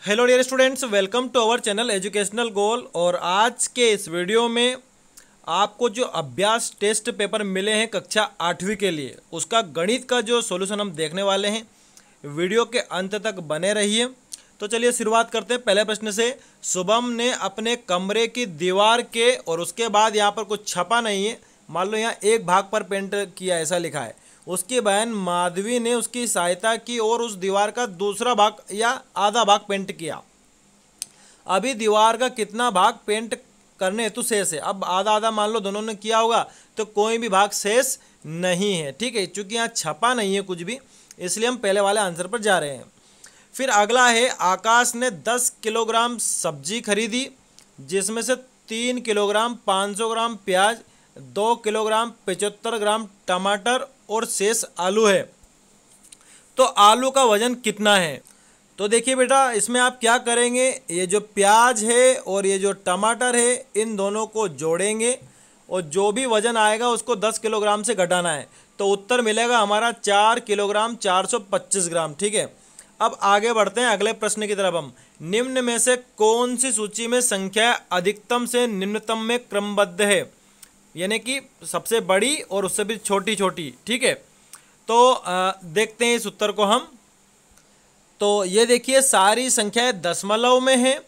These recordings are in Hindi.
Hello dear students, welcome to our channel educational goal. और आज के इस वीडियो में आपको जो अभ्यास टेस्ट पेपर मिले हैं कक्षा 8वीं के लिए, उसका गणित का जो सॉल्यूशन हम देखने वाले हैं। वीडियो के अंत तक बने रहिए। तो चलिए शुरुआत करते हैं पहले प्रश्न से। शुभम ने अपने कमरे की दीवार के और उसके बाद यहाँ पर कुछ छपा नहीं है, मान लो यहाँ एक भाग पर पेंट किया ऐसा लिखा है। उसकी बहन माधवी ने उसकी सहायता की और उस दीवार का दूसरा भाग या आधा भाग पेंट किया। अभी दीवार का कितना भाग पेंट करने हेतु शेष है? अब आधा आधा मान लो दोनों ने किया होगा तो कोई भी भाग शेष नहीं है, ठीक है। चूंकि यहाँ छपा नहीं है कुछ भी, इसलिए हम पहले वाले आंसर पर जा रहे हैं। फिर अगला है, आकाश ने 10 किलोग्राम सब्जी खरीदी, जिसमें से 3 किलोग्राम 500 ग्राम प्याज, 2 किलोग्राम 75 ग्राम टमाटर और शेष आलू है। तो आलू का वजन कितना है? तो देखिए बेटा, इसमें आप क्या करेंगे, ये जो प्याज है और ये जो टमाटर है इन दोनों को जोड़ेंगे और जो भी वजन आएगा उसको 10 किलोग्राम से घटाना है। तो उत्तर मिलेगा हमारा 4 किलोग्राम 425 ग्राम, ठीक है। अब आगे बढ़ते हैं अगले प्रश्न की तरफ। हम निम्न में से कौन सी सूची में संख्या अधिकतम से निम्नतम में क्रमबद्ध है, यानी कि सबसे बड़ी और उससे भी छोटी छोटी, ठीक है। तो देखते हैं इस उत्तर को हम। तो ये देखिए सारी संख्याएं दशमलव में हैं,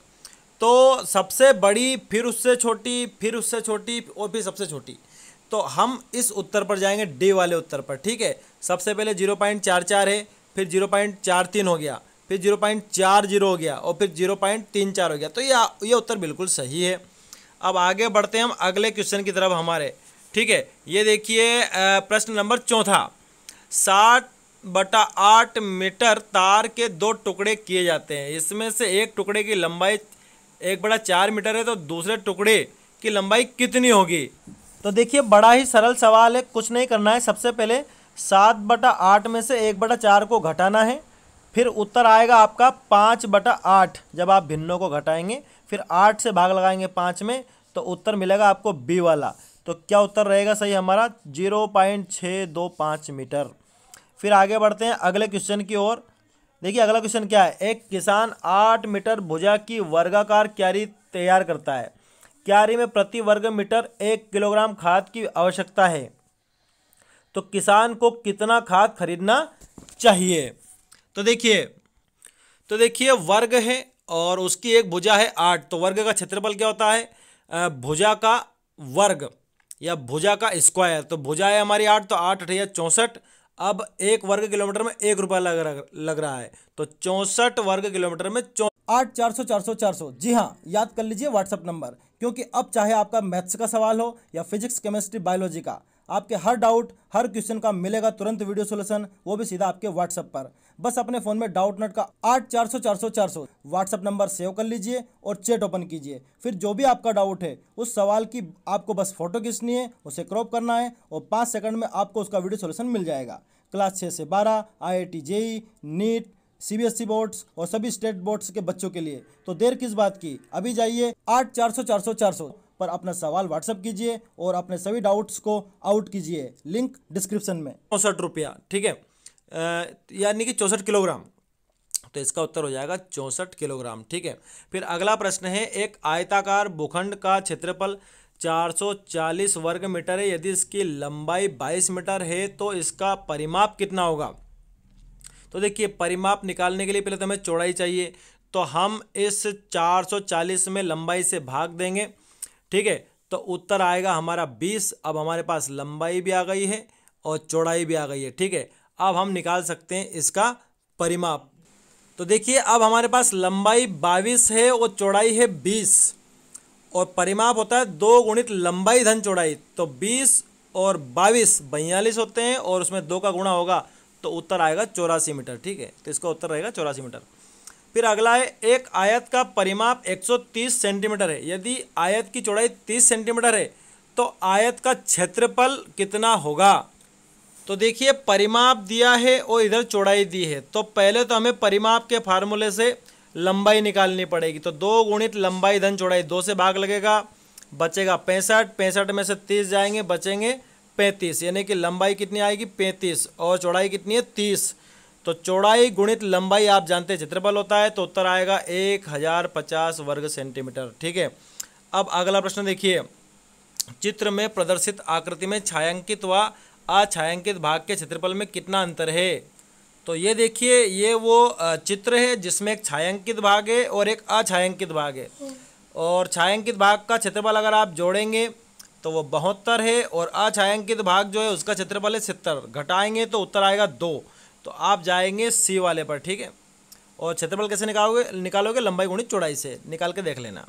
तो सबसे बड़ी, फिर उससे छोटी, फिर उससे छोटी और फिर सबसे छोटी। तो हम इस उत्तर पर जाएंगे, डी वाले उत्तर पर, ठीक है। सबसे पहले 0.44 है, फिर 0.43 हो गया, फिर 0.40 हो गया और फिर 0.34 हो गया। तो ये उत्तर बिल्कुल सही है। अब आगे बढ़ते हैं हम अगले क्वेश्चन की तरफ हमारे, ठीक है। ये देखिए प्रश्न नंबर 4, 60/8 मीटर तार के 2 टुकड़े किए जाते हैं। इसमें से एक टुकड़े की लंबाई 1/4 मीटर है, तो दूसरे टुकड़े की लंबाई कितनी होगी? तो देखिए बड़ा ही सरल सवाल है, कुछ नहीं करना है। सबसे पहले 7/8 में से 1/4 को घटाना है, फिर उत्तर आएगा आपका 5/8। जब आप भिन्नों को घटाएंगे फिर 8 से भाग लगाएंगे 5 में, तो उत्तर मिलेगा आपको बी वाला। तो क्या उत्तर रहेगा सही हमारा? 0.625 मीटर। फिर आगे बढ़ते हैं अगले क्वेश्चन की ओर। देखिए अगला क्वेश्चन क्या है, एक किसान 8 मीटर भुजा की वर्गाकार क्यारी तैयार करता है। क्यारी में प्रति वर्ग मीटर 1 किलोग्राम खाद की आवश्यकता है, तो किसान को कितना खाद खरीदना चाहिए? तो देखिए वर्ग है और उसकी एक भुजा है 8, तो वर्ग का क्षेत्रफल क्या होता है? भुजा का वर्ग या भुजा का स्क्वायर। तो भुजा है हमारी 8, तो 8 8 64। अब 1 वर्ग किलोमीटर में 1 रुपया लग रहा है, तो 64 वर्ग किलोमीटर में 8 400 400 400। जी हाँ, याद कर लीजिए व्हाट्सएप नंबर, क्योंकि अब चाहे आपका मैथ्स का सवाल हो या फिजिक्स केमिस्ट्री बायोलॉजी का, आपके हर डाउट हर क्वेश्चन का मिलेगा तुरंत वीडियो सोल्यूशन, वो भी सीधा आपके व्हाट्सएप पर। बस अपने फोन में डाउट नट का 8 400 400 400 व्हाट्सएप नंबर सेव कर लीजिए और चैट ओपन कीजिए। फिर जो भी आपका डाउट है उस सवाल की आपको बस फोटो खींचनी है, उसे क्रॉप करना है और 5 सेकंड में आपको उसका वीडियो सोल्यूशन मिल जाएगा। क्लास 6 से 12, IIT JEE, NEET, CBSE boards और सभी स्टेट बोर्ड्स के बच्चों के लिए। तो देर किस बात की, अभी जाइए 8 400 400 400 पर अपना सवाल व्हाट्सएप कीजिए और अपने सभी डाउट्स को आउट कीजिए। लिंक डिस्क्रिप्शन में। 64 रुपया, ठीक है, यानी कि 64 किलोग्राम। तो इसका उत्तर हो जाएगा 64 किलोग्राम, ठीक है। फिर अगला प्रश्न है, एक आयताकार भूखंड का क्षेत्रफल 440 वर्ग मीटर है। यदि इसकी लंबाई 22 मीटर है तो इसका परिमाप कितना होगा? तो देखिए परिमाप निकालने के लिए पहले तो हमें चौड़ाई चाहिए, तो हम इस 440 में लंबाई से भाग देंगे, ठीक है। तो उत्तर आएगा हमारा 20। अब हमारे पास लंबाई भी आ गई है और चौड़ाई भी आ गई है, ठीक है। अब हम निकाल सकते हैं इसका परिमाप। तो देखिए अब हमारे पास लंबाई 22 है और चौड़ाई है 20 और परिमाप होता है 2 गुणित लंबाई धन चौड़ाई। तो 20 और 22 42 होते हैं और उसमें 2 का गुणा होगा, तो उत्तर आएगा 84 मीटर, ठीक है। तो इसका उत्तर रहेगा 84 मीटर। फिर अगला है, एक आयत का परिमाप 130 सेंटीमीटर है। यदि आयत की चौड़ाई 30 सेंटीमीटर है तो आयत का क्षेत्रफल कितना होगा? तो देखिए परिमाप दिया है और इधर चौड़ाई दी है, तो पहले तो हमें परिमाप के फार्मूले से लंबाई निकालनी पड़ेगी। तो 2 गुणित लंबाई धन चौड़ाई, 2 से भाग लगेगा, बचेगा 65, 65 में से 30 जाएंगे, बचेंगे 35, यानी कि लंबाई कितनी आएगी 35 और चौड़ाई कितनी है 30। तो चौड़ाई गुणित लंबाई आप जानते हैं क्षेत्रफल होता है, तो उत्तर आएगा 1050 वर्ग सेंटीमीटर। ठीक है, अब अगला प्रश्न देखिए, चित्र में प्रदर्शित आकृति में छायांकित व अछायांकित भाग के क्षेत्रफल में कितना अंतर है। तो ये देखिए, ये वो चित्र है जिसमें एक छायांकित भाग है और एक अछायांकित भाग है, और छायांकित भाग का क्षेत्रफल अगर आप जोड़ेंगे तो वो 72 है, और अछायांकित भाग जो है उसका क्षेत्रफल है 70, घटाएंगे तो उत्तर आएगा 2। तो आप जाएंगे सी वाले पर। ठीक है, और क्षेत्रफल कैसे निकालोगे लंबाई गुणित चौड़ाई से, निकाल के देख लेना।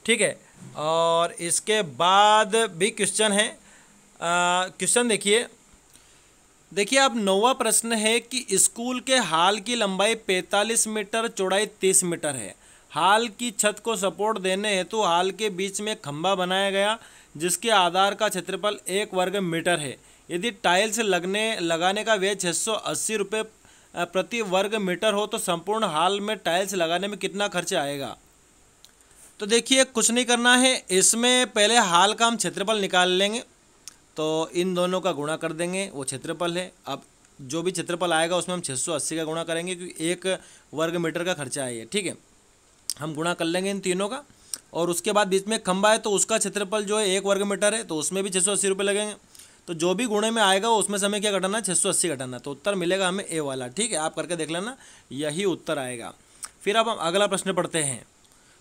ठीक है, और इसके बाद भी क्वेश्चन है। क्वेश्चन देखिए अब 9वां प्रश्न है कि स्कूल के हाल की लंबाई 45 मीटर, चौड़ाई 30 मीटर है। हाल की छत को सपोर्ट देने हेतु हाल के बीच में खंभा बनाया गया जिसके आधार का क्षेत्रफल 1 वर्ग मीटर है। यदि टाइल्स लगाने का व्यय 680 रुपये प्रति वर्ग मीटर हो तो संपूर्ण हाल में टाइल्स लगाने में कितना खर्च आएगा। तो देखिए कुछ नहीं करना है, इसमें पहले हाल का हम क्षेत्रफल निकाल लेंगे, तो इन दोनों का गुणा कर देंगे, वो क्षेत्रफल है। अब जो भी क्षेत्रफल आएगा उसमें हम 680 का गुणा करेंगे क्योंकि 1 वर्ग मीटर का खर्चा है ये। ठीक है, हम गुणा कर लेंगे इन तीनों का, और उसके बाद बीच में खंभा है तो उसका क्षेत्रफल जो है 1 वर्ग मीटर है, तो उसमें भी 680 रुपये लगेंगे। तो जो भी गुणे में आएगा उसमें से हमें क्या घटाना है, 680 घटाना, तो उत्तर मिलेगा हमें ए वाला। ठीक है, आप करके देख लेना, यही उत्तर आएगा। फिर अब हम अगला प्रश्न पढ़ते हैं।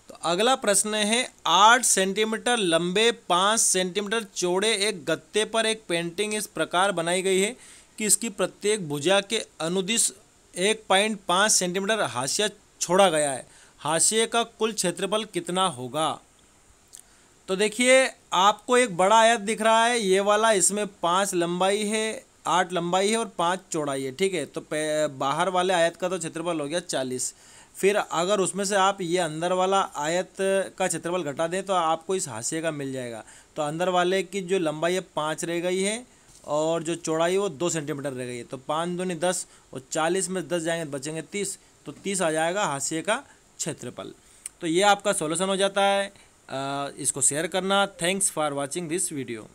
तो अगला प्रश्न है 8 सेंटीमीटर लंबे 5 सेंटीमीटर चौड़े एक गत्ते पर एक पेंटिंग इस प्रकार बनाई गई है कि इसकी प्रत्येक भुजा के अनुदिश 1.5 सेंटीमीटर हाशिया छोड़ा गया है। हाशिए का कुल क्षेत्रफल कितना होगा। तो देखिए आपको एक बड़ा आयत दिख रहा है ये वाला, इसमें 5 लंबाई है, 8 लंबाई है और 5 चौड़ाई है। ठीक है, तो बाहर वाले आयत का तो क्षेत्रफल हो गया 40। फिर अगर उसमें से आप ये अंदर वाला आयत का क्षेत्रफल घटा दें तो आपको इस हाशिए का मिल जाएगा। तो अंदर वाले की जो लंबाई है 5 रह गई है और जो चौड़ाई है वो 2 सेंटीमीटर रह गई है। तो 5 दूनी 10 और 40 में 10 जाएंगे तो बचेंगे 30, तो 30 आ जाएगा हाशिए का क्षेत्रफल। तो ये आपका सॉल्यूशन हो जाता है। इसको शेयर करना। Thanks for watching this video.